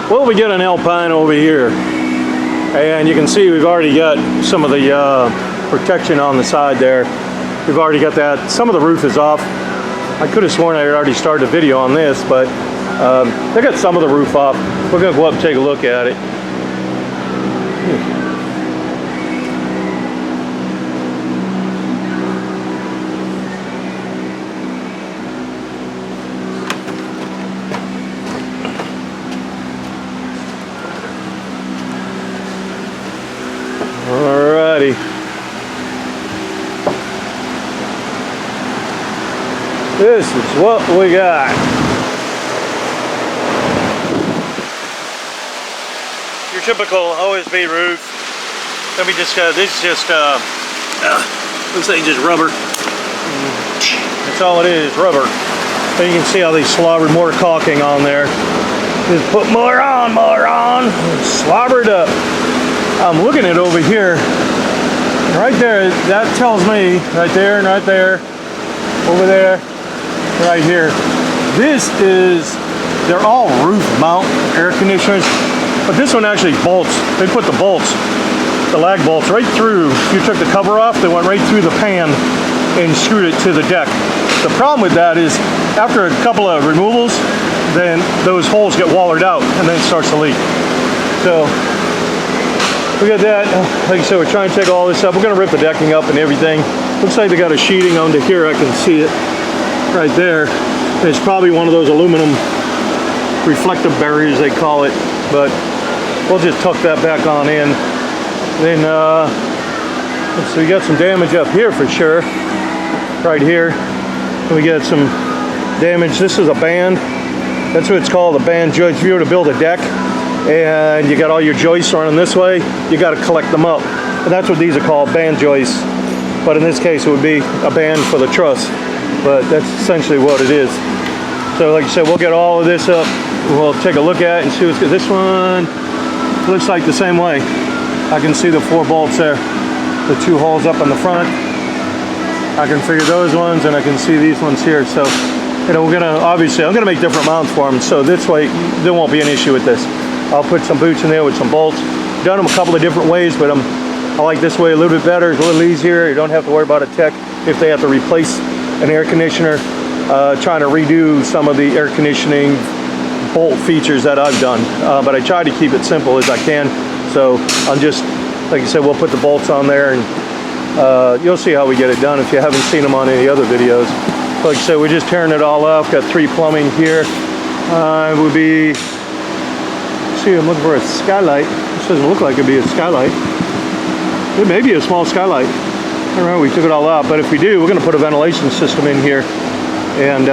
Well, we get an Alpine over here, and you can see we've already got some of the protection on the side there. We've already got that. Some of the roof is off. I could have sworn I had already started a video on this, but they got some of the roof off. We're gonna go up and take a look at it. Alrighty. This is what we got. Your typical OSB roof. Then we just this is just looks like just rubber. That's all it is, rubber. And you can see how they slobbered more caulking on there. Just put more on, slobbered up. I'm looking at it over here, right there. That tells me right there and right there, over there, right here. This is, they're all roof mount air conditioners, but this one actually bolts. They put the bolts, the lag bolts, right through. If you took the cover off, they went right through the pan and screwed it to the deck. The problem with that is, after a couple of removals, then those holes get wallered out and then it starts to leak. So we got that. Like I said, we're trying to take all this up. We're going to rip the decking up and everything. Looks like they got a sheeting under here. I can see it right there. It's probably one of those aluminum reflective barriers, they call it. But we'll just tuck that back on in. Then, so we got some damage up here for sure. Right here. We got some damage. This is a band. That's what it's called, a band joist. If you were to build a deck, and you got all your joists running this way, you got to collect them up, and that's what these are called, band joists. But in this case it would be a band for the truss, but that's essentially what it is. So like I said, we'll get all of this up, we'll take a look at it and see what's good. This one looks like the same way. I can see the 4 bolts there, the 2 holes up in the front. I can figure those ones, and I can see these ones here. So you know, we're gonna, obviously I'm gonna make different mounts for them, so this way there won't be an issue with this. I'll put some boots in there with some bolts. Done them a couple of different ways, but I like this way a little bit better. It's a little easier. You don't have to worry about a tech if they have to replace an air conditioner, trying to redo some of the air conditioning bolt features that I've done. But I try to keep it simple as I can. So I'm just, like I said, we'll put the bolts on there, and you'll see how we get it done if you haven't seen them on any other videos. Like I said, we're just tearing it all off. Got 3 plumbing here. It would be, I'm looking for a skylight. This doesn't look like it'd be a skylight. It may be a small skylight. I don't know, we took it all out, but if we do, we're going to put a ventilation system in here, and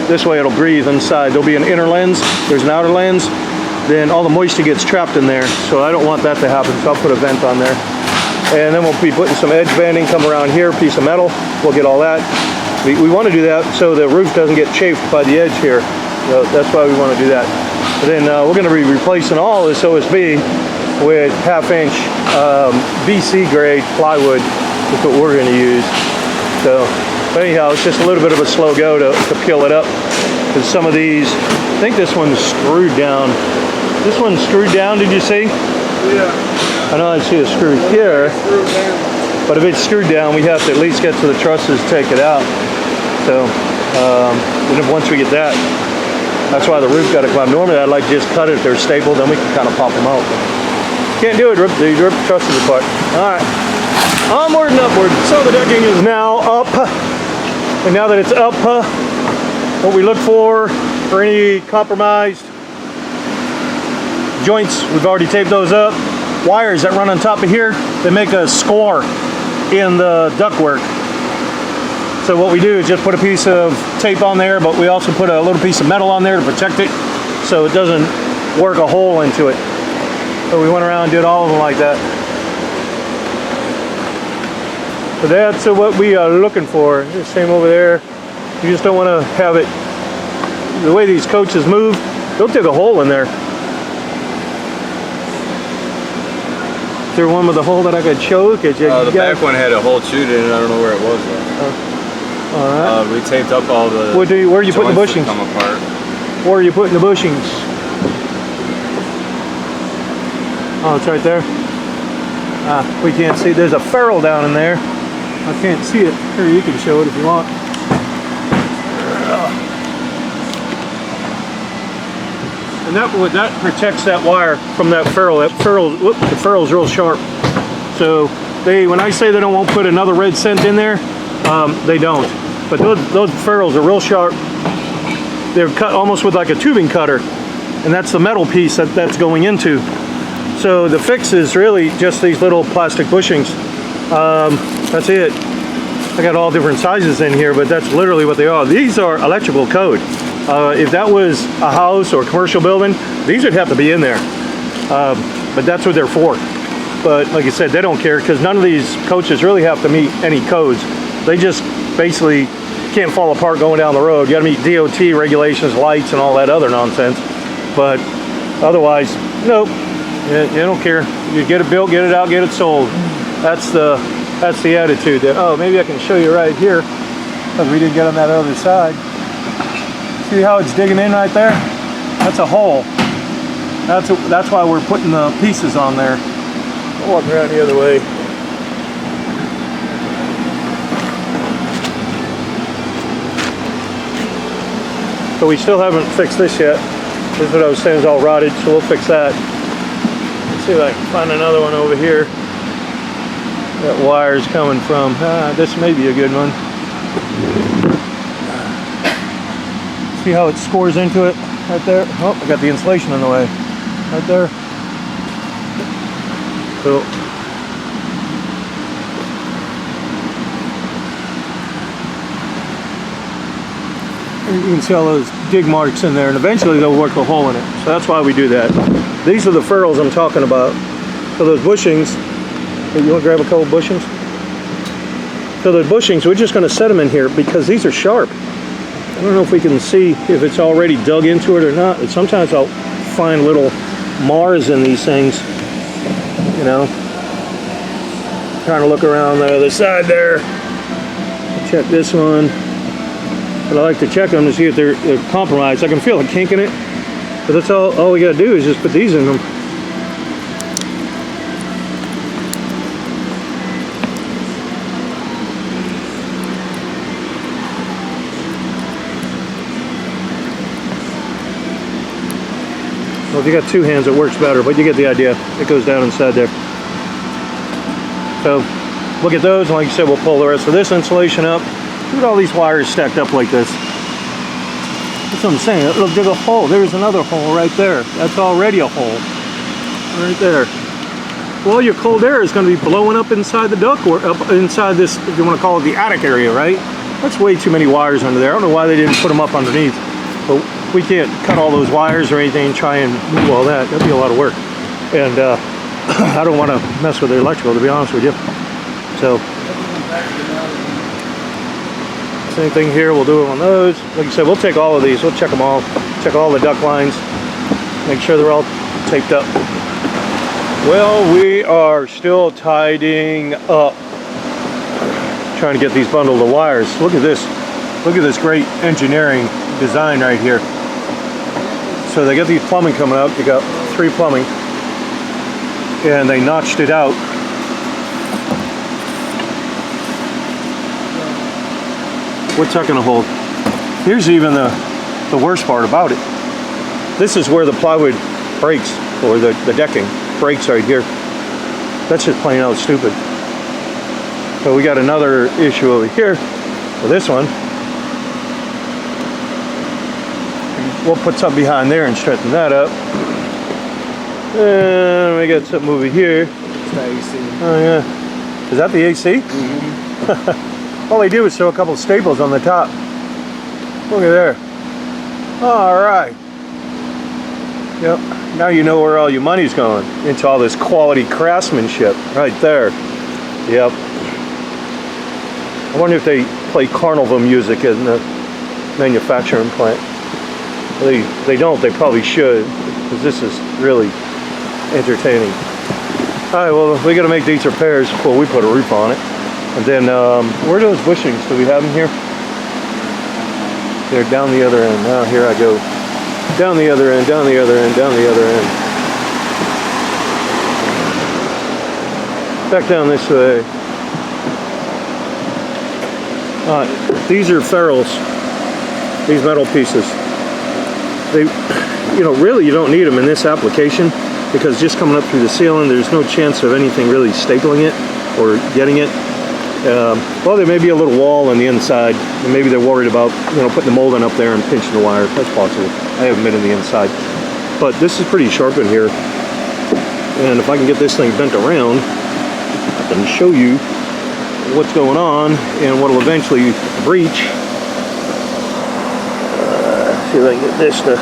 this way it'll breathe inside. There'll be an inner lens, there's an outer lens, then all the moisture gets trapped in there, so I don't want that to happen, so I'll put a vent on there. And then we'll be putting some edge banding, come around here, piece of metal, we'll get all that. We want to do that so the roof doesn't get chafed by the edge here. So that's why we want to do that. But then we're going to be replacing all this OSB with 1/2-inch BC grade plywood. That's what we're going to use. So, but anyhow, it's just a little bit of a slow go to peel it up. Because some of these, I think this one's screwed down. This one's screwed down, did you see? Yeah. I know I see a screw here. But if it's screwed down, we have to at least get to the trusses, take it out. So, and then once we get that, that's why the roof got to come out. Normally I'd like to just cut it if they're stapled, then we can kind of pop them out. Can't do it, rip the trusses apart. Alright, onward and upward. So the decking is now up. And now that it's up, what we look for any compromised joints, we've already taped those up. Wires that run on top of here, they make a score in the ductwork. So what we do is just put a piece of tape on there, but we also put a little piece of metal on there to protect it so it doesn't work a hole into it. So we went around and did all of them like that. So that's what we are looking for. The same over there. You just don't want to have it, the way these coaches move, they'll dig a hole in there. Is there one with a hole that I could show? The back one had a hole chewed in it. I don't know where it was though. All right. We taped up all the. Where are you putting the bushings? Come apart. Where are you putting the bushings? Oh, it's right there. We can't see. There's a ferrule down in there. I can't see it. Here, you can show it if you want. And that protects that wire from that ferrule. That ferrule, whoop, the ferrule's real sharp. So when I say they don't want to put another red cent in there, they don't. But those ferrules are real sharp. They're cut almost with like a tubing cutter, and that's the metal piece that's going into. So the fix is really just these little plastic bushings. That's it. I got all different sizes in here, but that's literally what they are. These are electrical code. If that was a house or a commercial building, these would have to be in there. But that's what they're for. But like I said, they don't care because none of these coaches really have to meet any codes. They just basically can't fall apart going down the road. You got to meet DOT regulations, lights, and all that other nonsense. But otherwise, nope. You don't care. You get it built, get it out, get it sold. That's the attitude. Oh, maybe I can show you right here because we didn't get on that other side. See how it's digging in right there? That's a hole. That's why we're putting the pieces on there. I'll walk around the other way. But we still haven't fixed this yet. This is what I was saying is all rotted, so we'll fix that. Let's see if I can find another one over here. That wire's coming from. This may be a good one. See how it scores into it right there? Oh, I got the insulation in the way. Right there. Cool. You can see all those dig marks in there, and eventually they'll work a hole in it. So that's why we do that. These are the ferrules I'm talking about. So those bushings, you want to grab a couple bushings? So those bushings, we're just going to set them in here because these are sharp. I don't know if we can see if it's already dug into it or not. But sometimes I'll find little Mars in these things, you know. Trying to look around the other side there. Check this one. But I like to check them to see if they're compromised. I can feel a kink in it. But that's all we got to do is just put these in them. Well, if you got two hands, it works better, but you get the idea. It goes down inside there. So, look at those, and like you said, we'll pull the rest of this insulation up. Look at all these wires stacked up like this. That's what I'm saying. Look, dig a hole. There's another hole right there. That's already a hole. Right there. Well, your cold air is going to be blowing up inside the duct, or up inside this, if you want to call it the attic area, right? That's way too many wires under there. I don't know why they didn't put them up underneath. But we can't cut all those wires or anything and try and move all that. That'd be a lot of work. And I don't want to mess with the electrical, to be honest with you. So, same thing here. We'll do it on those. Like I said, we'll take all of these. We'll check them all. Check all the duct lines. Make sure they're all taped up. Well, we are still tidying up. Trying to get these bundled of wires. Look at this. Look at this great engineering design right here. So they got these plumbing coming up. You got 3 plumbing. And they notched it out. What's that going to hold? Here's even the worst part about it. This is where the plywood breaks, or the decking breaks right here. That's just plain out stupid. So we got another issue over here with this one. We'll put something behind there and straighten that up. And we got something over here. It's the AC. Oh yeah. Is that the AC? Mm-hmm. All they do is throw a couple of staples on the top. Look at there. All right. Yep. Now you know where all your money's going. Into all this quality craftsmanship right there. Yep. I wonder if they play carnival music in the manufacturing plant. They don't. They probably should, because this is really entertaining. All right. Well, we got to make these repairs before we put a roof on it. And then, where are those bushings? Do we have them here? They're down the other end. Now here I go. Down the other end, down the other end, down the other end. Back down this way. These are ferrules. These metal pieces. They, you know, really you don't need them in this application because just coming up through the ceiling, there's no chance of anything really stapling it or getting it. Well, there may be a little wall on the inside, and maybe they're worried about, you know, putting the molding up there and pinching the wire. That's possible. I haven't been in the inside, but this is pretty sharp in here. And if I can get this thing bent around, I can show you what's going on and what will eventually breach. See if I can get this to.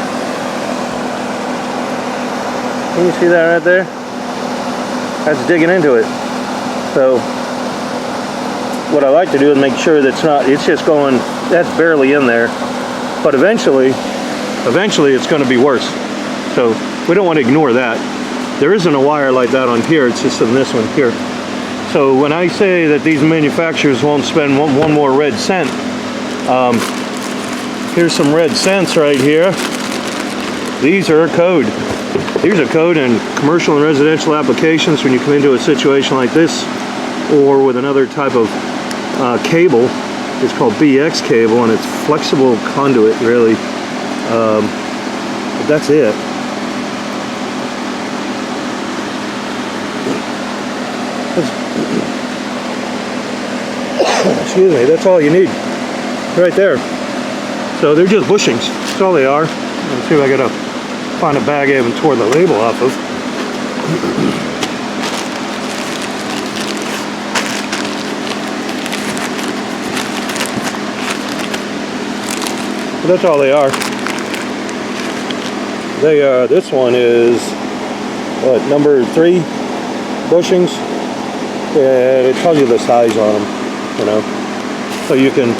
Can you see that right there? That's digging into it. So what I like to do is make sure that's not, it's just going, that's barely in there. But eventually it's going to be worse. So we don't want to ignore that. There isn't a wire like that on here, it's just in this one here. So when I say that these manufacturers won't spend one more red cent, here's some red cents right here. These are a code. These are code in commercial and residential applications when you come into a situation like this, or with another type of cable. It's called BX cable, and it's flexible conduit, really. But that's it. Excuse me, that's all you need right there. So they're just bushings, that's all they are. Let's see if I gotta find a bag I haven't tore the label off of. But that's all they are. They are, this one is what, number 3 bushings, and it tells you the size on them, you know. So you can,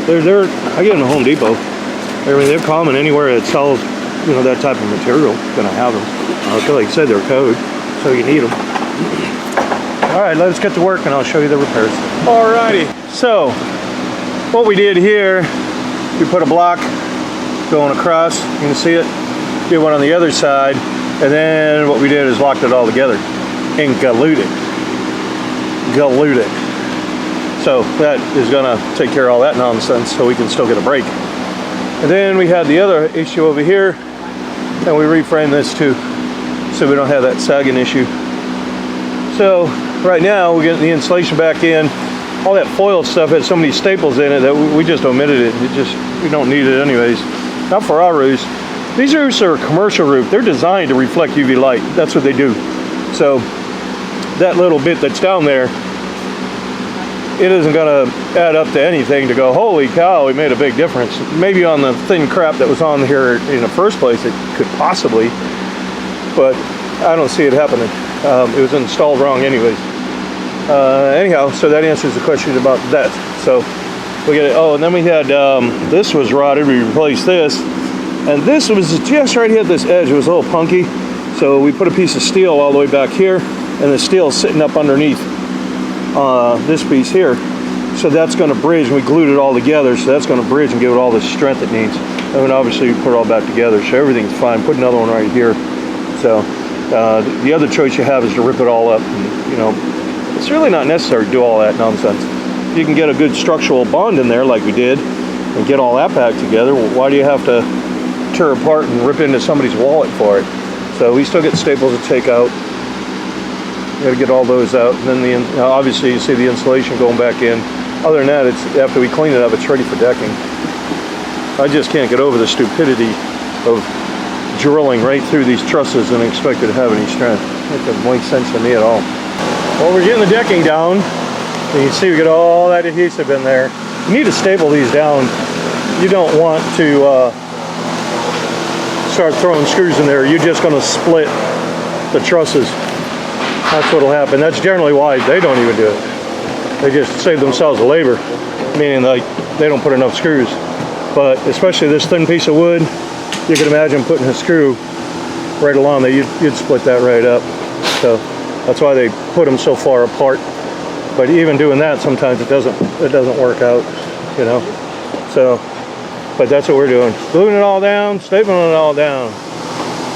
they're I get them at Home Depot. I mean, they're common anywhere that sells, you know, that type of material. Gonna have them. Like I said, they're code, so you need them. All right, let's get to work, and I'll show you the repairs. Alrighty. So what we did here, we put a block going across. You can see it. Did one on the other side, and then what we did is locked it all together and glued it. So that is gonna take care of all that nonsense, so we can still get a brake. And then we had the other issue over here, and we reframed this too, so we don't have that sagging issue. So right now we're getting the insulation back in. All that foil stuff had so many staples in it that we just omitted it. We don't need it anyways. Not for our roofs. These roofs are a commercial roof. They're designed to reflect UV light. That's what they do. So that little bit that's down there, it isn't going to add up to anything to go, holy cow, we made a big difference. Maybe on the thin crap that was on here in the first place, it could possibly, but I don't see it happening. It was installed wrong anyways. Anyhow, so that answers the question about that. So we get it. Oh, and then we had, this was rotted, we replaced this. And this was just right here at this edge. It was a little punky. So we put a piece of steel all the way back here, and the steel is sitting up underneath this piece here. So that's going to bridge, and we glued it all together, so that's going to bridge and give it all the strength it needs. And then obviously we put it all back together, so everything's fine. Put another one right here. So the other choice you have is to rip it all up. And, you know, it's really not necessary to do all that nonsense. You can get a good structural bond in there like we did and get all that back together. Why do you have to tear apart and rip into somebody's wallet for it? So we still get staples to take out. You gotta get all those out, and then obviously you see the insulation going back in. Other than that, it's after we clean it up, it's ready for decking. I just can't get over the stupidity of drilling right through these trusses and expect it to have any strength. That doesn't make sense to me at all. Well, we're getting the decking down. You can see we got all that adhesive in there. You need to staple these down. You don't want to start throwing screws in there. You're just going to split the trusses. That's what'll happen. That's generally why they don't even do it. They just save themselves the labor, meaning like they don't put enough screws. But especially this thin piece of wood, you can imagine putting a screw right along there. You'd split that right up. So that's why they put them so far apart. But even doing that, sometimes it doesn't work out, you know. So, but that's what we're doing. Gluing it all down, stapling it all down.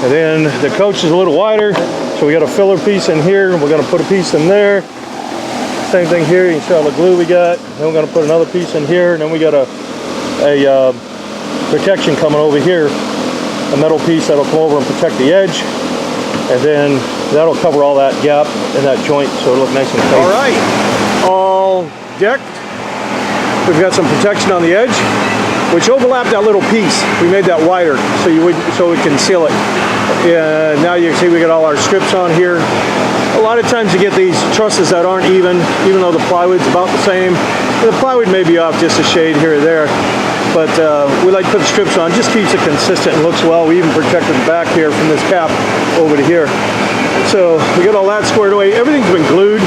And then the coach is a little wider, so we got a filler piece in here, and we're gonna put a piece in there. Same thing here. You can see all the glue we got. Then we're going to put another piece in here, and then we got a protection coming over here, a metal piece that'll come over and protect the edge, and then that'll cover all that gap in that joint, so it'll look nice and tight. All right, all decked. We've got some protection on the edge, which overlapped that little piece. We made that wider so we can seal it. Now you can see we got all our strips on here. A lot of times you get these trusses that aren't even though the plywood's about the same. The plywood may be off just a shade here or there, but we like to put the strips on. Just keeps it consistent and looks well. We even protected the back here from this cap over to here. So we got all that squared away. Everything's been glued.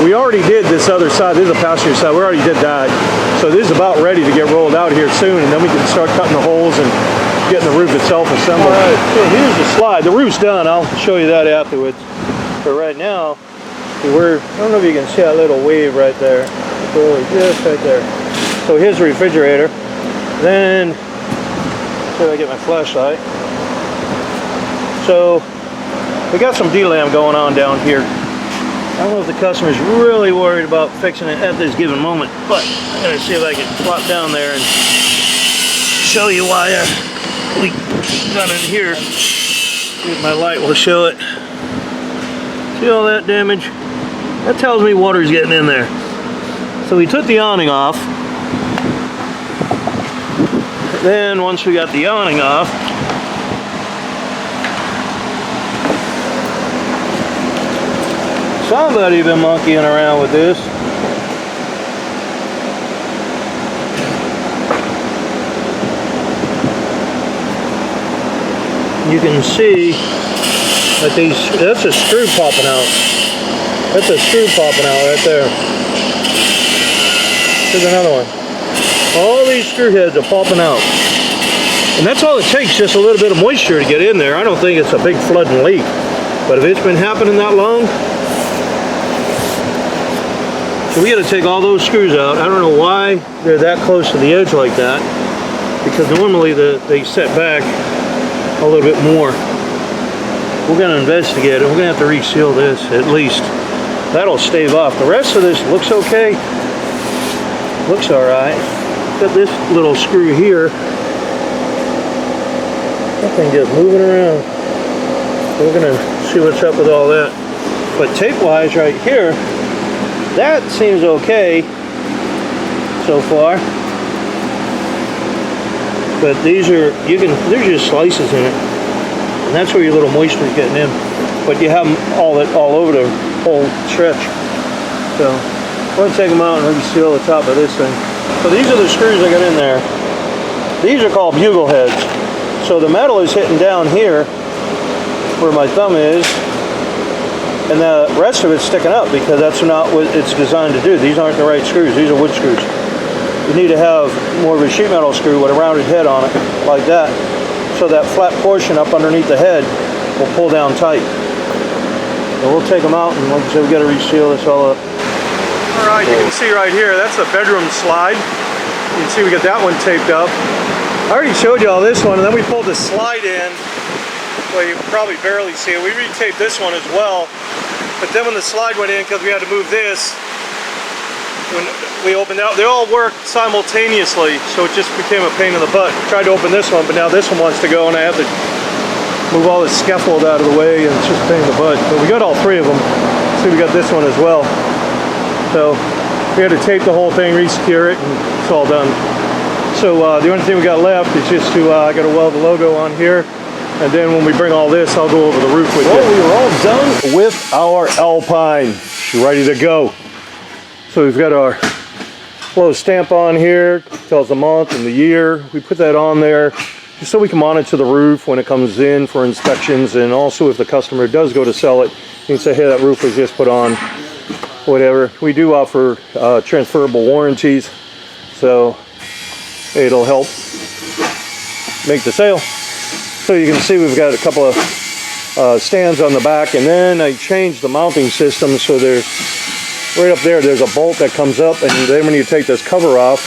We already did this other side. This is a passenger side. We already did that. So this is about ready to get rolled out here soon, and then we can start cutting the holes and getting the roof itself assembled. All right, so here's the slide. The roof's done. I'll show you that afterwards. But right now, I don't know if you can see that little wave right there. Just right there. So here's the refrigerator. Then, see if I get my flashlight. So, we got some D-lam going on down here. I don't know if the customer's really worried about fixing it at this given moment, but I'm gonna see if I can flop down there and show you why we got it here. See if my light will show it. See all that damage? That tells me water's getting in there. So we took the awning off. Then once we got the awning off, somebody been monkeying around with this. You can see that that's a screw popping out. That's a screw popping out right there. Here's another one. All these screw heads are popping out. And that's all it takes, just a little bit of moisture to get in there. I don't think it's a big flooding leak. But if it's been happening that long, so we got to take all those screws out. I don't know why they're that close to the edge like that, because normally they set back a little bit more. We're going to investigate it. We're going to have to reseal this at least. That'll stave off. The rest of this looks okay. Looks all right. Got this little screw here. That thing just moving around. So we're going to see what's up with all that. But tape-wise right here, that seems okay so far. But these are, there's just slices in it. And that's where your little moisture is getting in. But you have them all over the whole stretch. So I'm going to take them out and reseal the top of this thing. So these are the screws I got in there. These are called bugle heads. So the metal is hitting down here where my thumb is, and the rest of it's sticking up because that's not what it's designed to do. These aren't the right screws. These are wood screws. You need to have more of a sheet metal screw with a rounded head on it, like that. So that flat portion up underneath the head will pull down tight. And we'll take them out, and like I said, we got to reseal this all up. All right, you can see right here, that's the bedroom slide. You can see we got that one taped up. I already showed you all this one, and then we pulled the slide in. Well, you can probably barely see it. We retaped this one as well. But then when the slide went in, because we had to move this, when we opened out, they all worked simultaneously, so it just became a pain in the butt. Tried to open this one, but now this one wants to go, and I have to move all this scaffold out of the way, and it's just a pain in the butt. But we got all three of them. See, we got this one as well. So we had to tape the whole thing, re-secure it, and it's all done. So the only thing we got left is just to, I got to weld the logo on here, and then when we bring all this, I'll go over the roof with you. Well, we are all done with our Alpine. She's ready to go. So we've got our little stamp on here, tells the month and the year. We put that on there just so we can monitor the roof when it comes in for inspections, and also if the customer does go to sell it, you can say, hey, that roof was just put on, whatever. We do offer transferable warranties, so it'll help make the sale. So you can see we've got a couple of stands on the back, and then I changed the mounting system so there's right up there's a bolt that comes up, and then when you take this cover off,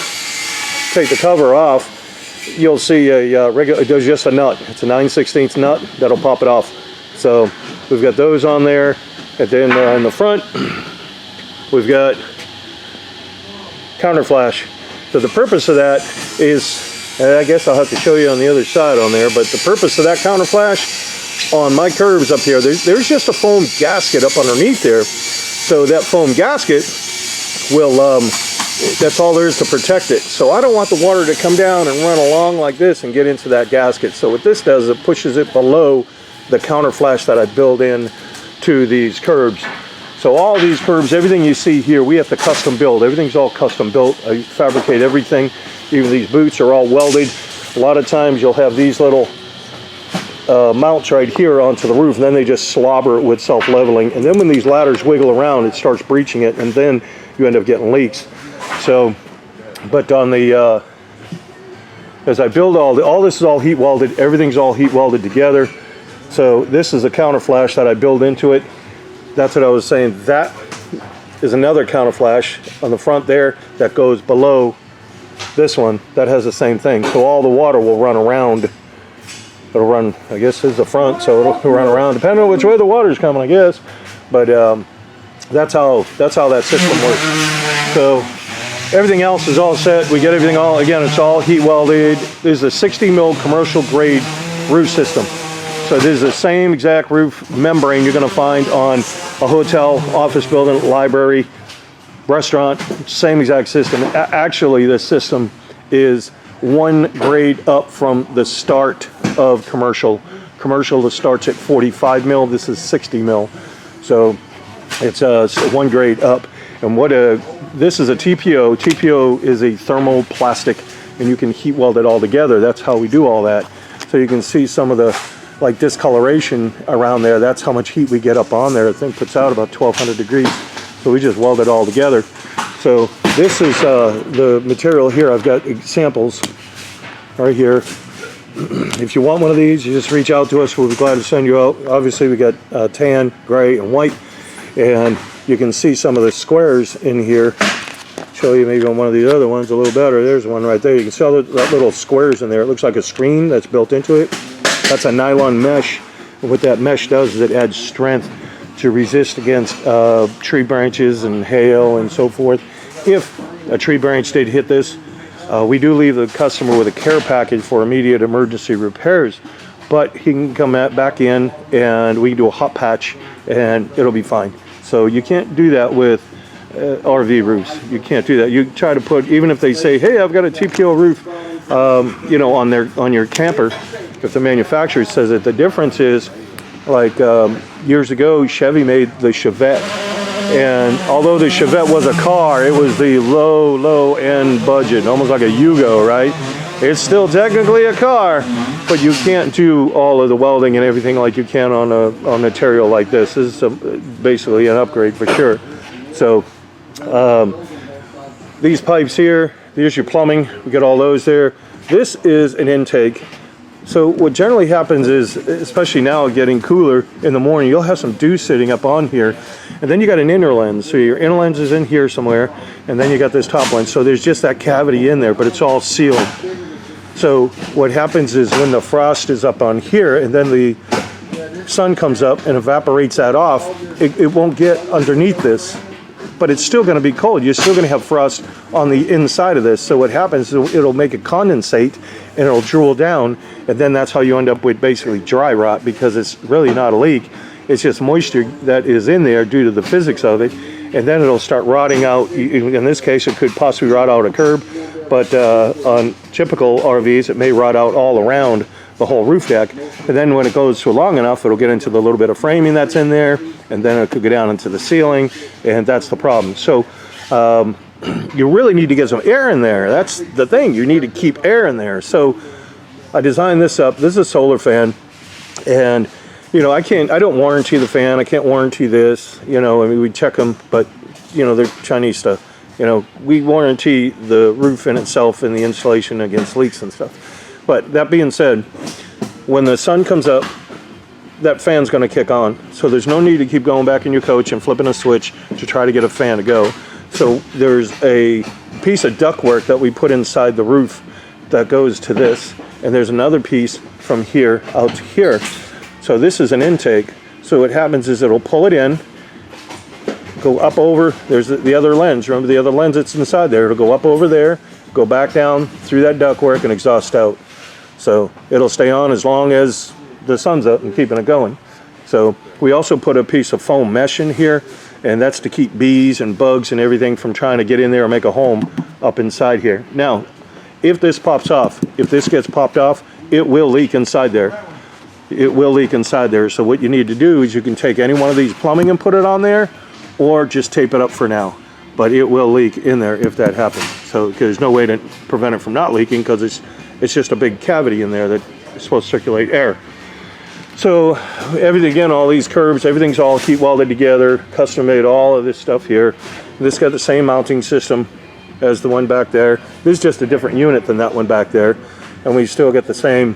you'll see a regular, there's just a nut. It's a 9/16 nut that'll pop it off. So we've got those on there, and then in the front we've got counter flash. So the purpose of that is, and I guess I'll have to show you on the other side on there, but the purpose of that counter flash on my curbs up here, there's just a foam gasket up underneath there. So that foam gasket will, that's all there is to protect it. So I don't want the water to come down and run along like this and get into that gasket. So what this does, it pushes it below the counter flash that I build in to these curbs. So all these curbs, everything you see here, we have to custom build. Everything's all custom built. I fabricate everything. Even these boots are all welded. A lot of times you'll have these little mounts right here onto the roof, and then they just slobber it with self-leveling. And then when these ladders wiggle around, it starts breaching it, and then you end up getting leaks. So, but on the, as I build all this is all heat welded. Everything's all heat welded together. So this is a counter flash that I build into it. That's what I was saying. That is another counter flash on the front there that goes below this one that has the same thing. So all the water will run around. It'll run, I guess this is the front, so it'll run around depending on which way the water's coming, I guess. But that's how that system works. So everything else is all set. We get everything all, again, it's all heat welded. This is a 60 mil commercial grade roof system. So this is the same exact roof membrane you're going to find on a hotel, office building, library, restaurant. Same exact system. Actually, this system is one grade up from the start of commercial. Commercial starts at 45 mil. This is 60 mil. So it's one grade up. And this is a TPO. TPO is a thermoplastic, and you can heat weld it all together. That's how we do all that. So you can see some of the like discoloration around there. That's how much heat we get up on there. The thing puts out about 1200 degrees. So we just weld it all together. So this is the material here. I've got samples right here. If you want one of these, you just reach out to us. We'll be glad to send you out. Obviously we got tan, gray, and white. And you can see some of the squares in here. Show you maybe on one of these other ones a little better. There's one right there. You can see all that little squares in there. It looks like a screen that's built into it. That's a nylon mesh. And what that mesh does is it adds strength to resist against tree branches and hail and so forth. If a tree branch did hit this, we do leave the customer with a care package for immediate emergency repairs, but he can come back in and we can do a hot patch and it'll be fine. So you can't do that with RV roofs. You can't do that. You try to put, even if they say, hey, I've got a TPO roof, you know, on your camper, if the manufacturer says it, the difference is, like years ago, Chevy made the Chevette, and although the Chevette was a car, it was the low end budget, almost like a Yugo, right? It's still technically a car, but you can't do all of the welding and everything like you can on a material like this. This is basically an upgrade for sure. So these pipes here, there's your plumbing. We got all those there. This is an intake. So what generally happens is, especially now getting cooler in the morning, you'll have some dew sitting up on here, and then you got an inner lens. So your inner lens is in here somewhere, and then you got this top lens. So there's just that cavity in there, but it's all sealed. So what happens is when the frost is up on here, and then the sun comes up and evaporates that off, it won't get underneath this, but it's still going to be cold. You're still going to have frost on the inside of this. So what happens is it'll make it condensate and it'll drool down, and then that's how you end up with basically dry rot, because it's really not a leak. It's just moisture that is in there due to the physics of it, and then it'll start rotting out. In this case, it could possibly rot out a curb, but on typical RVs, it may rot out all around the whole roof deck. And then when it goes for long enough, it'll get into the little bit of framing that's in there, and then it could go down into the ceiling, and that's the problem. So you really need to get some air in there. That's the thing. You need to keep air in there. So I designed this up. This is a solar fan, and you know, I don't warranty the fan. I can't warranty this. You know, I mean, we check them, but you know, they're Chinese stuff. You know, we warranty the roof in itself and the insulation against leaks and stuff. But that being said, when the sun comes up, that fan's going to kick on. So there's no need to keep going back in your coach and flipping a switch to try to get a fan to go. So there's a piece of ductwork that we put inside the roof that goes to this, and there's another piece from here out to here. So this is an intake. So what happens is it'll pull it in, go up over, there's the other lens. Remember the other lens that's inside there? It'll go up over there, go back down through that ductwork and exhaust out. So it'll stay on as long as the sun's up and keeping it going. So we also put a piece of foam mesh in here, and that's to keep bees and bugs and everything from trying to get in there and make a home up inside here. Now, if this pops off, if this gets popped off, it will leak inside there. It will leak inside there. So what you need to do is you can take any one of these plumbing and put it on there, or just tape it up for now. But it will leak in there if that happens. So there's no way to prevent it from not leaking, because it's just a big cavity in there that is supposed to circulate air. So everything, again, all these curves, everything's all heat welded together, custom made, all of this stuff here. This got the same mounting system as the one back there. This is just a different unit than that one back there. And we still get the same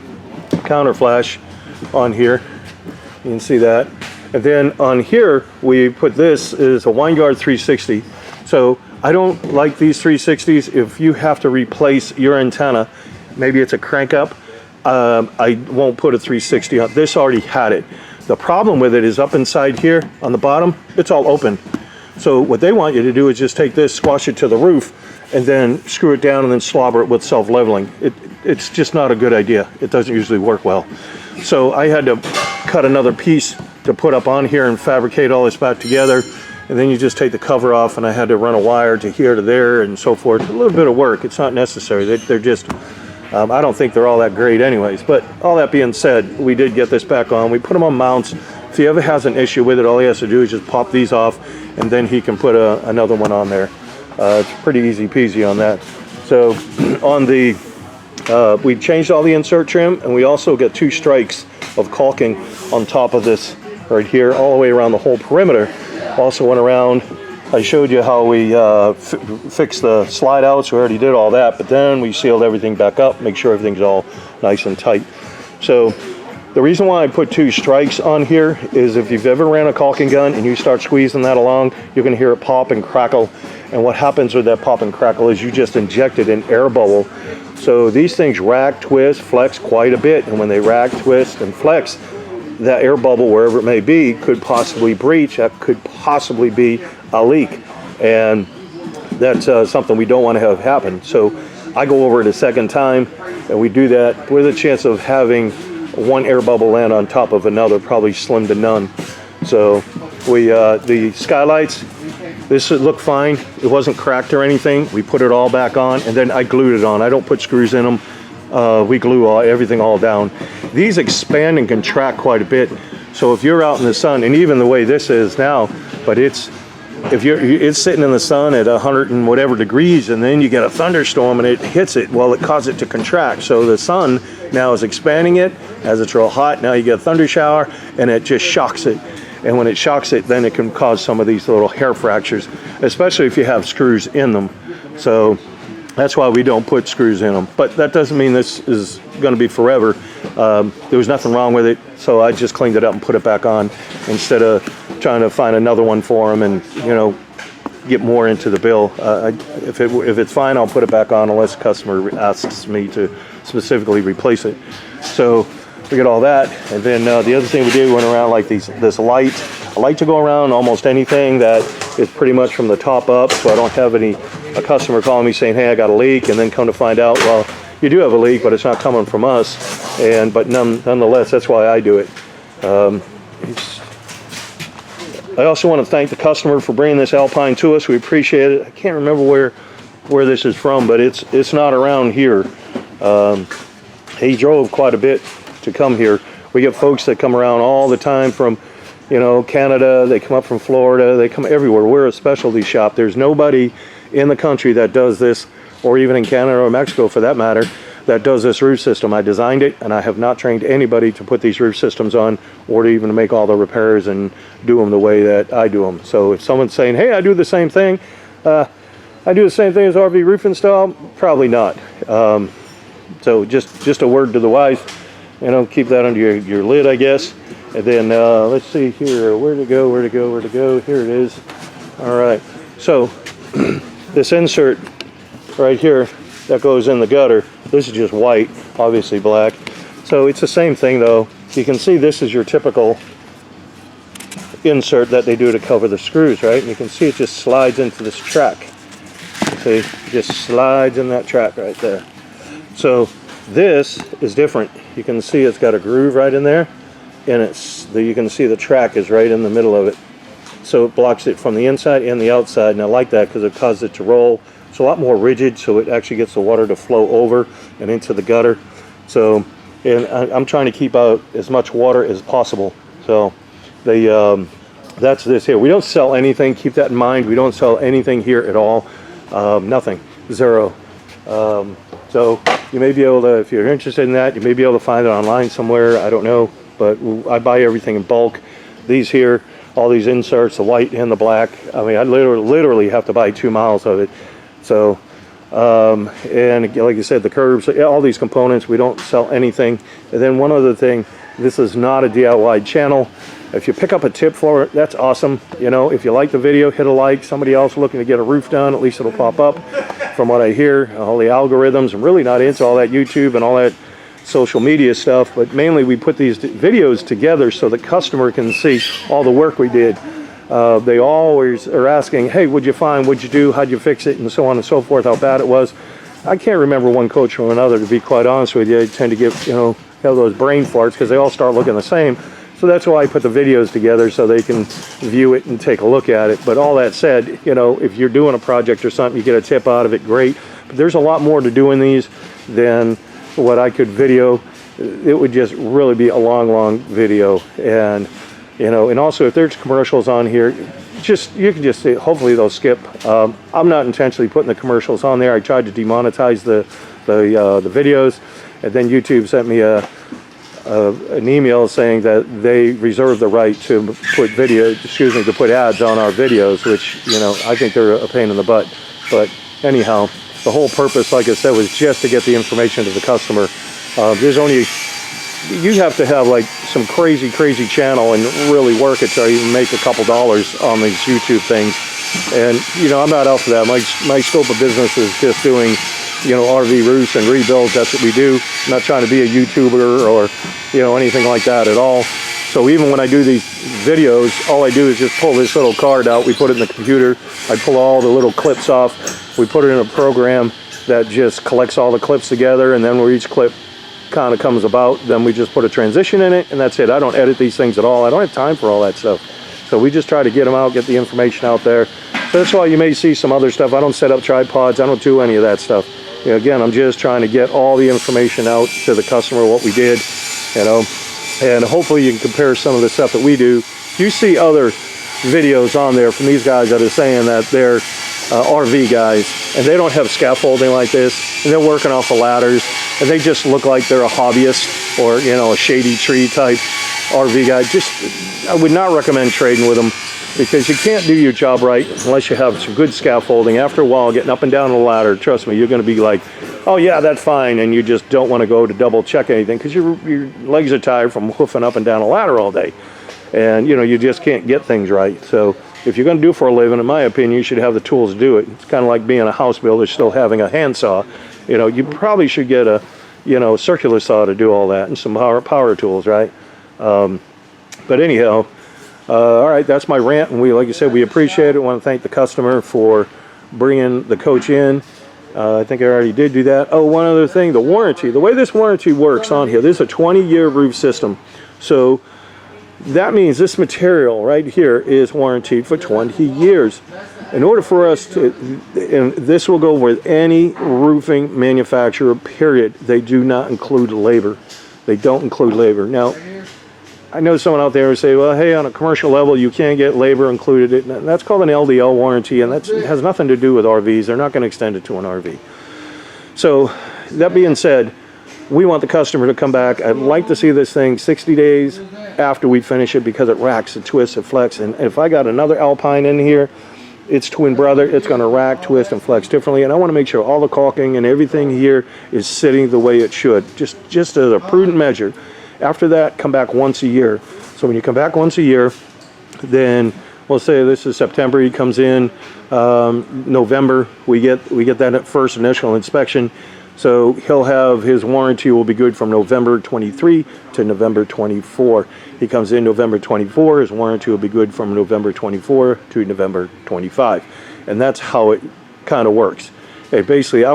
counter flash on here. You can see that. And then on here, we put this is a Winegard 360. So I don't like these 360s. If you have to replace your antenna, maybe it's a crank up, I won't put a 360 on. This already had it. The problem with it is up inside here on the bottom, it's all open. So what they want you to do is just take this, squash it to the roof, and then screw it down and then slobber it with self-leveling. It's just not a good idea. It doesn't usually work well. So I had to cut another piece to put up on here and fabricate all this back together. And then you just take the cover off, and I had to run a wire to here to there and so forth. A little bit of work. It's not necessary. They're just, I don't think they're all that great anyways. But all that being said, we did get this back on. We put them on mounts. If he ever has an issue with it, all he has to do is just pop these off, and then he can put another one on there. It's pretty easy peasy on that. So on the, we changed all the insert trim, and we also got 2 strikes of caulking on top of this right here, all the way around the whole perimeter. Also went around, I showed you how we fixed the slide outs. We already did all that, but then we sealed everything back up, make sure everything's all nice and tight. So the reason why I put 2 strikes on here is if you've ever ran a caulking gun and you start squeezing that along, you're going to hear it pop and crackle. And what happens with that pop and crackle is you just injected an air bubble. So these things rack, twist, flex quite a bit. And when they rack, twist, and flex, that air bubble, wherever it may be, could possibly breach. That could possibly be a leak. And that's something we don't want to have happen. So I go over it a second time, and we do that with a chance of having one air bubble land on top of another, probably slim to none. So we, the skylights, this looked fine. It wasn't cracked or anything. We put it all back on, and then I glued it on. I don't put screws in them. We glue everything all down. These expand and contract quite a bit. So if you're out in the sun, and even the way this is now, but it's sitting in the sun at 100 and whatever degrees, and then you get a thunderstorm and it hits it, well, it causes it to contract. So the sun now is expanding it. As it's real hot, now you get a thunder shower, and it just shocks it. And when it shocks it, then it can cause some of these little hair fractures, especially if you have screws in them. So that's why we don't put screws in them. But that doesn't mean this is going to be forever. There was nothing wrong with it, so I just cleaned it up and put it back on instead of trying to find another one for them and, you know, get more into the bill. If it's fine, I'll put it back on unless the customer asks me to specifically replace it. So we get all that, and then the other thing we did, we went around like this light. I like to go around almost anything that is pretty much from the top up, so I don't have a customer calling me saying, hey, I got a leak, and then come to find out, well, you do have a leak, but it's not coming from us. But nonetheless, that's why I do it. I also want to thank the customer for bringing this Alpine to us. We appreciate it. I can't remember where this is from, but it's not around here. He drove quite a bit to come here. We get folks that come around all the time from, you know, Canada. They come up from Florida. They come everywhere. We're a specialty shop. There's nobody in the country that does this, or even in Canada or Mexico for that matter, that does this roof system. I designed it, and I have not trained anybody to put these roof systems on, or to even make all the repairs and do them the way that I do them. So if someone's saying, hey, I do the same thing, I do the same thing as RV roof install, probably not. So just a word to the wife, you know, keep that under your lid, I guess. And then let's see here, where to go, here it is. All right, so this insert right here that goes in the gutter, this is just white, obviously black. So it's the same thing though. You can see this is your typical insert that they do to cover the screws, right? And you can see it just slides into this track. See, it just slides in that track right there. So this is different. You can see it's got a groove right in there, and you can see the track is right in the middle of it. So it blocks it from the inside and the outside, and I like that because it causes it to roll. It's a lot more rigid, so it actually gets the water to flow over and into the gutter. So, and I'm trying to keep out as much water as possible. So that's this here. We don't sell anything, keep that in mind. We don't sell anything here at all. Nothing, zero. So you may be able to, if you're interested in that, you may be able to find it online somewhere, I don't know, but I buy everything in bulk. These here, all these inserts, the white and the black, I mean, I literally have to buy 2 miles of it. So, and like you said, the curbs, all these components, we don't sell anything. And then one other thing, this is not a DIY channel. If you pick up a tip for it, that's awesome. You know, if you like the video, hit a like. Somebody else looking to get a roof done, at least it'll pop up. From what I hear, all the algorithms, I'm really not into all that YouTube and all that social media stuff, but mainly we put these videos together so the customer can see all the work we did. They always are asking, hey, what'd you find, what'd you do, how'd you fix it, and so on and so forth, how bad it was. I can't remember one coach from another, to be quite honest with you. I tend to get, you know, have those brain farts because they all start looking the same. So that's why I put the videos together so they can view it and take a look at it. But all that said, you know, if you're doing a project or something, you get a tip out of it, great. But there's a lot more to doing these than what I could video. It would just really be a long video. And, you know, and also if there's commercials on here, you can just see, hopefully they'll skip. I'm not intentionally putting the commercials on there. I tried to demonetize the videos, and then YouTube sent me an email saying that they reserve the right to put to put ads on our videos, which, you know, I think they're a pain in the butt. But anyhow, the whole purpose, like I said, was just to get the information to the customer. You have to have like some crazy channel and really work it to even make a couple dollars on these YouTube things. And, you know, I'm not out for that. My scope of business is just doing, you know, RV roofs and rebuilds. That's what we do. I'm not trying to be a YouTuber or, you know, anything like that at all. So even when I do these videos, all I do is just pull this little card out. We put it in the computer. I pull all the little clips off. We put it in a program that just collects all the clips together, and then where each clip kind of comes about, then we just put a transition in it, and that's it. I don't edit these things at all. I don't have time for all that stuff. So we just try to get them out, get the information out there. So that's why you may see some other stuff. I don't set up tripods. I don't do any of that stuff. You know, again, I'm just trying to get all the information out to the customer, what we did, you know, and hopefully you can compare some of the stuff that we do. You see other videos on there from these guys that are saying that they're RV guys, and they don't have scaffolding like this, and they're working off of ladders, and they just look like they're a hobbyist or, you know, a shady tree type RV guy. I would not recommend trading with them, because you can't do your job right unless you have some good scaffolding. After a while, getting up and down the ladder, trust me, you're going to be like, oh yeah, that's fine, and you just don't want to go to double check anything because your legs are tired from hoofing up and down a ladder all day, and, you know, you just can't get things right. So if you're going to do it for a living, in my opinion, you should have the tools to do it. It's kind of like being a house builder, still having a handsaw. You know, you probably should get a, you know, circular saw to do all that, and some power tools, right? But anyhow, all right, that's my rant, and like you said, we appreciate it. I want to thank the customer for bringing the coach in. I think I already did do that. Oh, one other thing, the warranty. The way this warranty works on here, this is a 20-year roof system. So that means this material right here is warranted for 20 years. In order for us to, and this will go with any roofing manufacturer, period, they do not include labor. They don't include labor. Now, I know someone out there who say, well, hey, on a commercial level, you can't get labor included. And that's called an LDL warranty, and that has nothing to do with RVs. They're not going to extend it to an RV. So that being said, we want the customer to come back. I'd like to see this thing 60 days after we finish it, because it racks, it twists, it flexes. And if I got another Alpine in here, its twin brother, it's going to rack, twist, and flex differently. And I want to make sure all the caulking and everything here is sitting the way it should, just as a prudent measure. After that, come back once a year. So when you come back once a year, then we'll say this is September, he comes in, November, we get that first initial inspection. So he'll have his warranty will be good from November 23 to November 24. He comes in November 24, his warranty will be good from November 24 to November 25. And that's how it kind of works. Hey, basically, I'd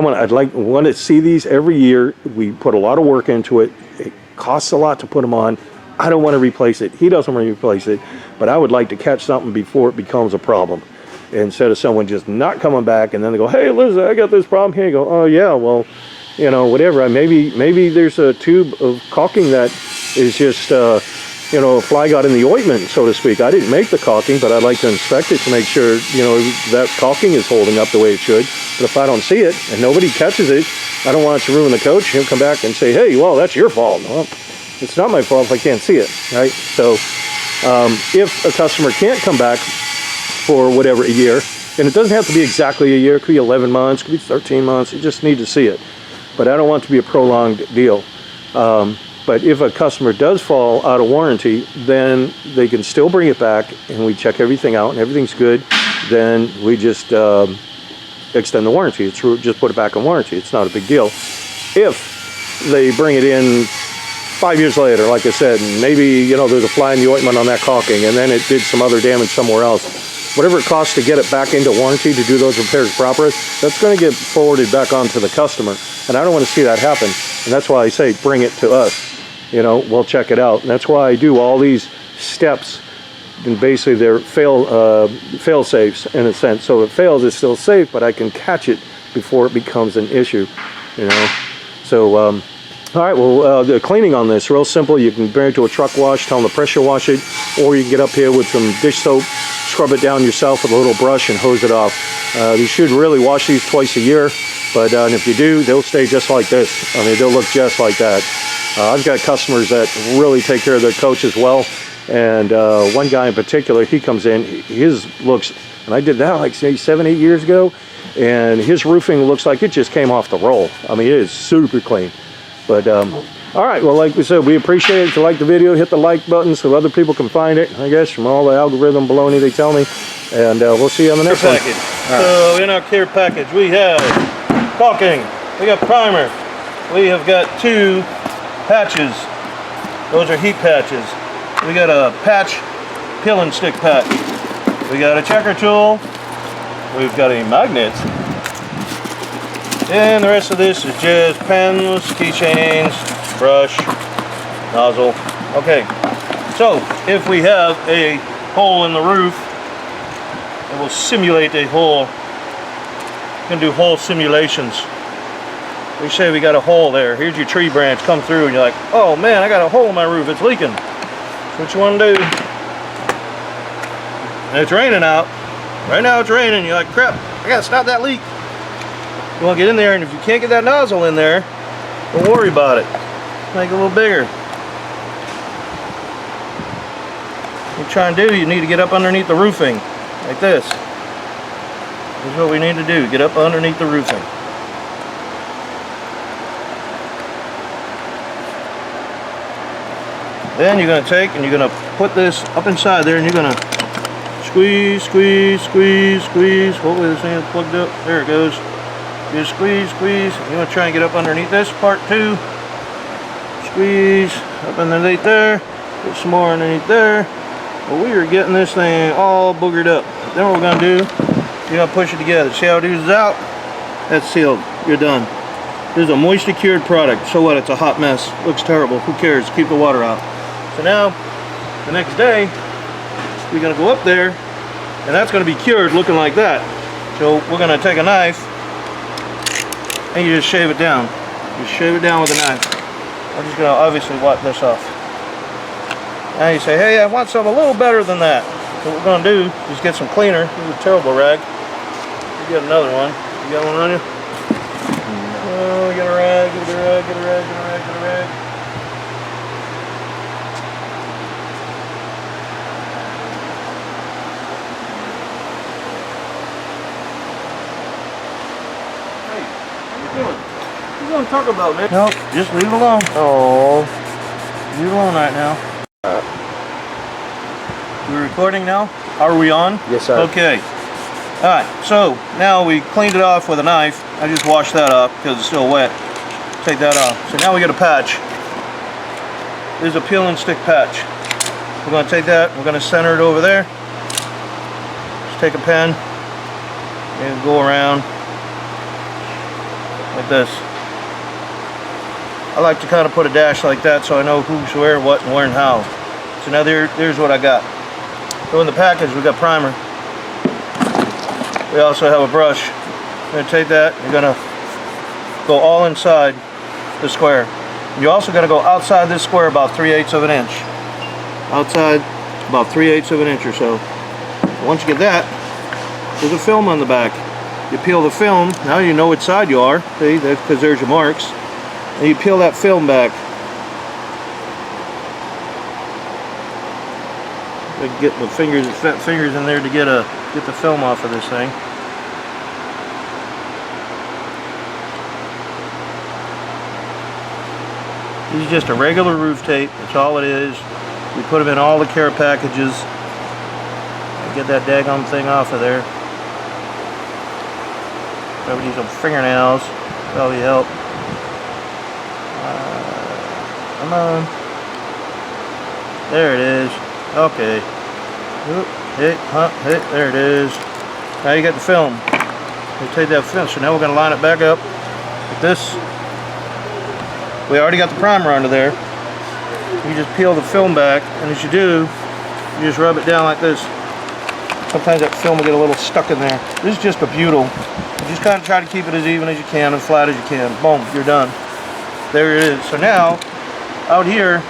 want to see these every year. We put a lot of work into it. It costs a lot to put them on. I don't want to replace it. He doesn't want to replace it, but I would like to catch something before it becomes a problem. Instead of someone just not coming back and then they go, hey, Liz, I got this problem here. You go, oh yeah, well, you know, whatever. Maybe there's a tube of caulking that is just, you know, a fly got in the ointment, so to speak. I didn't make the caulking, but I'd like to inspect it to make sure, you know, that caulking is holding up the way it should. But if I don't see it and nobody catches it, I don't want it to ruin the coach. He'll come back and say, hey, well, that's your fault. Well, it's not my fault if I can't see it, right? So if a customer can't come back for whatever, a year, and it doesn't have to be exactly a year, it could be 11 months, it could be 13 months, you just need to see it. But I don't want it to be a prolonged deal. But if a customer does fall out of warranty, then they can still bring it back and we check everything out and everything's good. Then we just extend the warranty. It's just put it back on warranty. It's not a big deal. If they bring it in 5 years later, like I said, and maybe, you know, there's a fly in the ointment on that caulking and then it did some other damage somewhere else, whatever it costs to get it back into warranty to do those repairs properly, that's going to get forwarded back onto the customer. And I don't want to see that happen. And that's why I say bring it to us. You know, we'll check it out. And that's why I do all these steps. And basically they're fail safes in a sense. So if it fails, it's still safe, but I can catch it before it becomes an issue. You know. So all right, well, the cleaning on this, real simple. You can bring it to a truck wash, tell them to pressure wash it, or you can get up here with some dish soap, scrub it down yourself with a little brush and hose it off. You should really wash these twice a year, but if you do, they'll stay just like this. I mean, they'll look just like that. I've got customers that really take care of their coach as well, and one guy in particular, he comes in, his looks, and I did that like say 7-8 years ago, and his roofing looks like it just came off the roll. I mean, it is super clean. But all right, well, like we said, we appreciate it. If you like the video, hit the like button so other people can find it, I guess, from all the algorithm baloney they tell me. And we'll see you on the next one. Package. So in our care package, we have caulking, we got primer, we have got 2 patches. Those are heat patches. We got a patch peel and stick patch. We got a checker tool. We've got a magnet. And the rest of this is just pens, keychains, brush, nozzle. Okay, so if we have a hole in the roof, it will simulate a hole. You can do hole simulations. We say we got a hole there. Here's your tree branch come through and you're like, oh man, I got a hole in my roof, it's leaking. So what you want to do, and it's raining out. Right now it's raining, you're like, crap, I gotta stop that leak. You want to get in there, and if you can't get that nozzle in there, don't worry about it. Make it a little bigger. What you're trying to do, you need to get up underneath the roofing, like this. This is what we need to do, get up underneath the roofing. Then you're going to take and you're going to put this up inside there, and you're going to squeeze, squeeze, squeeze, squeeze. Hopefully this thing is plugged up. There it goes. Just squeeze, squeeze. You want to try and get up underneath this part too. Squeeze up underneath there. Put some more underneath there. Well, we are getting this thing all boogered up. Then what we're going to do, you're going to push it together. See how it oozes out? That's sealed. You're done. This is a moisture cured product. So what? It's a hot mess. Looks terrible. Who cares? Keep the water out. So now, the next day, we're going to go up there, and that's going to be cured looking like that. So we're going to take a knife, and you just shave it down. You shave it down with a knife. I'm just going to obviously wipe this off. Now you say, hey, I want something a little better than that. So what we're going to do is get some cleaner. This is a terrible rag. You got another one. You got one on you? Oh, get a rag, get a rag, get a rag, get a rag, get a rag. What you gonna talk about, man? Nope, just leave it alone. Oh, leave it alone right now. We're recording now? Are we on? Yes, sir. Okay. Alright, so now we cleaned it off with a knife. I just washed that off because it's still wet. take that off. So now we get a patch. This is a peel and stick patch. We're going to take that, we're going to center it over there. Just take a pen and go around like this. I like to kind of put a dash like that so I know who's where, what, and where, and how. So now there's what I got. So in the package we got primer. We also have a brush. You're going to take that, you're going to go all inside the square. You're also going to go outside this square about 3/8 of an inch. Outside about 3/8 of an inch or so. Once you get that, there's a film on the back. You peel the film, now you know which side you are, see, because there's your marks. And you peel that film back. Get the fat fingers in there to get the film off of this thing. This is just a regular roof tape. That's all it is. We put them in all the care packages. Get that daggone thing off of there. Probably use some fingernails. Probably help. Come on. There it is. Okay. There it is. Now you got the film. You take that film. So now we're going to line it back up with this. We already got the primer under there. You just peel the film back, and as you do, you just rub it down like this. Sometimes that film will get a little stuck in there. This is just a butyl. You just kind of try to keep it as even as you can and flat as you can. Boom, you're done. There it is. So now, out here,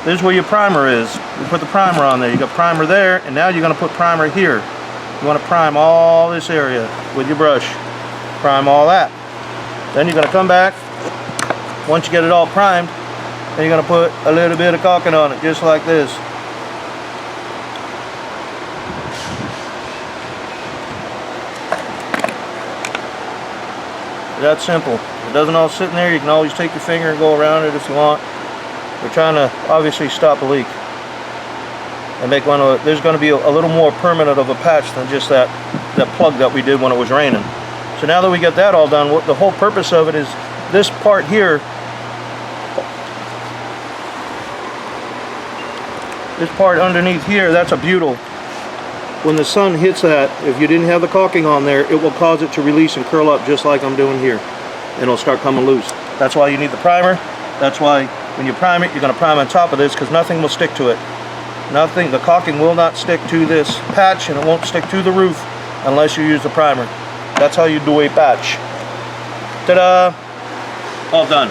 this is where your primer is. You put the primer on there. You got primer there, and now you're going to put primer here. You want to prime all this area with your brush. Prime all that. Then you're going to come back. Once you get it all primed, then you're going to put a little bit of caulking on it, just like this. That's simple. If it doesn't all sit in there, you can always take your finger and go around it if you want. We're trying to obviously stop a leak and make one of. There's going to be a little more permanent of a patch than just that plug that we did when it was raining. So now that we get that all done, the whole purpose of it is this part here. This part underneath here, that's a butyl. When the sun hits that, if you didn't have the caulking on there, it will cause it to release and curl up just like I'm doing here. And it'll start coming loose. That's why you need the primer. That's why when you prime it, you're going to prime on top of this because nothing will stick to it. Nothing, the caulking will not stick to this patch and it won't stick to the roof unless you use the primer. That's how you do a patch. Ta-da! All done.